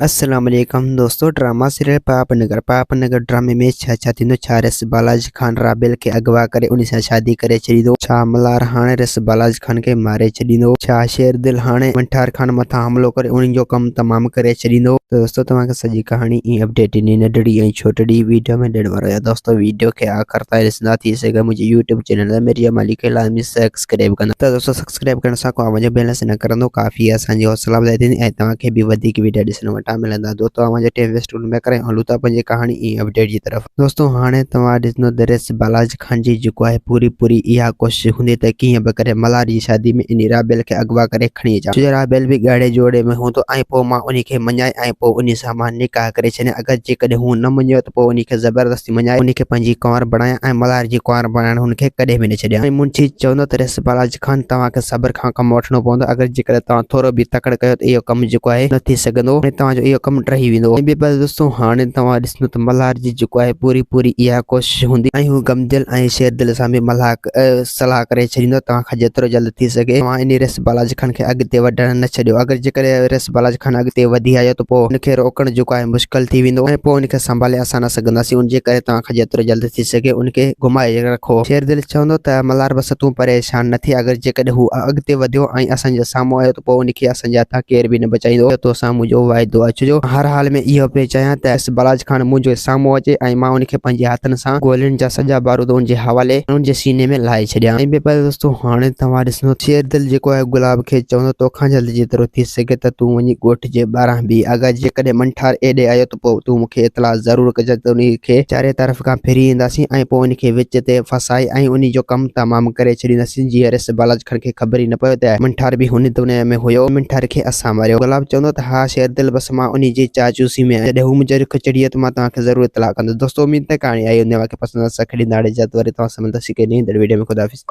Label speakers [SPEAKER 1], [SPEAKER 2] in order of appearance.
[SPEAKER 1] अस्सलाम वालेकुम दोस्तों। ड्रामा सीरियल पापनगर ड्रामे में छा थींदो। छा रस बालाजी खान राबेल के अगवा करे उन सां शादी करे छॾींदो। छा मल्हार हाणे रस बालाजी खान के मारे छॾींदो। छा शेर दिल हाणे मंठार खान मथां हमलो करे उन जो कम तमाम करे छॾींदो। तो दोस्तों तव्हांखे सॼी कहानी ई अपडेट इन नंढड़ी ऐं छोटड़ी वीडियो में ॾियण वारो आहे। दोस्तों वीडियो के आखिर ताईं ॾिसंदा थी सघे मुझे यूट्यूब चैनल मेरिया मालिक के लाज़मी सब्सक्राइब कंदा। त दोस्तों सब्सक्राइब करण सां को मुंहिंजो बैलेंस न करंदो काफ़ी असांजी हौसला वधाए थींदी ऐं तव्हांखे बि वधीक वीडियो ॾिसण वटां मिलंदा। दोस्तों हमारे टाइम वेस्ट में करें हलूं था पंहिंजी कहानी ई अपडेट की तरफ। दोस्तों हाणे तव्हां ॾिसंदो दरस बालाजी खान जी जेको आहे पूरी इहा कोशिशि हूंदी त कीअं बि करे मल्हार जी शादी में इन राबेल के अगवा करे खणी अचां। छो राबेल भी ॻाढ़े जोड़े में हूंदो ऐं पोइ मां उन खे मञाए ऐं पोइ उन सां मां निकाह करे छॾियां। अगरि जेकॾहिं हू न मञियो त पोइ उन खे ज़बरदस्ती मञाए उन खे पंहिंजी कुंवार बणायां ऐं मल्हार जी कुंवार बणाइण हुन खे कॾहिं बि न छॾियां। ऐं मुंशी चवंदो त रस बालाजी खान तव्हांखे सब्र खां कमु वठिणो पवंदो। अगरि जेकॾहिं तव्हां थोरो बि तकड़ कयो त इहो कमु जेको आहे न थी सघंदो ऐं तव्हांजो इहो कमु टही वेंदो। ऐं ॿिए पासे दोस्तों हाणे तव्हां ॾिसंदो त मल्हार जी जेको आहे पूरी इहा कोशिशि हूंदी ऐं हू गमदिल ऐं शेर दिल सां बि सलाह करे छॾींदो। तव्हांखां जेतिरो जल्द थी सघे तव्हां इन रस बालाजी खान खे अॻिते वधण न छॾियो। अगरि जेकॾहिं रस बालाजी खान अॻिते वधी आयो त पोइ हुनखे रोकण जेको आहे मुश्किल थी वेंदो ऐं पोइ उनखे संभाले असां न सघंदासीं। उनजे करे तव्हांखां जेतिरो जल्द थी सघे उनखे घुमाए रखो। शेर दिल चवंदो त मल्हार बसि तूं परेशान न थी। अगरि जेकॾहिं हू अॻिते वधियो ऐं असांजे साम्हूं आयो त पोइ उनखे असांजे हथां केर बि न बचाईंदो। तोसां मुंहिंजो वाइदो आहे। छो जो हर हाल में इहो पियो चाहियां त रस बालाजी खान मुंहिंजे साम्हूं अचे ऐं मां उनखे पंहिंजे हथनि सां गोलियुनि जा सॼा बारूद उनजे हवाले उनजे सीने में लाहे छॾियां। ऐं ॿिए पासे दोस्तों हाणे तव्हां ॾिसंदो शेर दिल जेको आहे गुलाब खे चवंदो तोखां जल्द जेतिरो थी सघे त तूं वञी ॻोठ जे ॿाहिरां बि अगरि जेकॾहिं मंठार एॾे आयो त पोइ तूं मूंखे इतला ज़रूरु कजे त उन खे चारे तरफ़ खां फिरी ईंदासीं ऐं पोइ उन खे विच ते फसाए ऐं उन जो कमु तमामु करे छॾींदासीं। जीअं रस बालाजी खान खे ख़बर ई न पियो त मंठार बि हुन दुनिया में हुयो। मंठार खे असां मारियो। गुलाब चवंदो त हा शेर दिल बसि मां उन जी चाचूसी में जॾहिं हू मुंहिंजे रुख चढ़ी त मां तव्हांखे ज़रूरु इतला कंदो। दोस्तों उम्मीद है कहानी आई हूंदी। कहानी पसंद आ सखड़ी नाड़े जात वारे तव्हां सां मिलंदासीं नई वीडियो में। खुदा हाफ़िज़।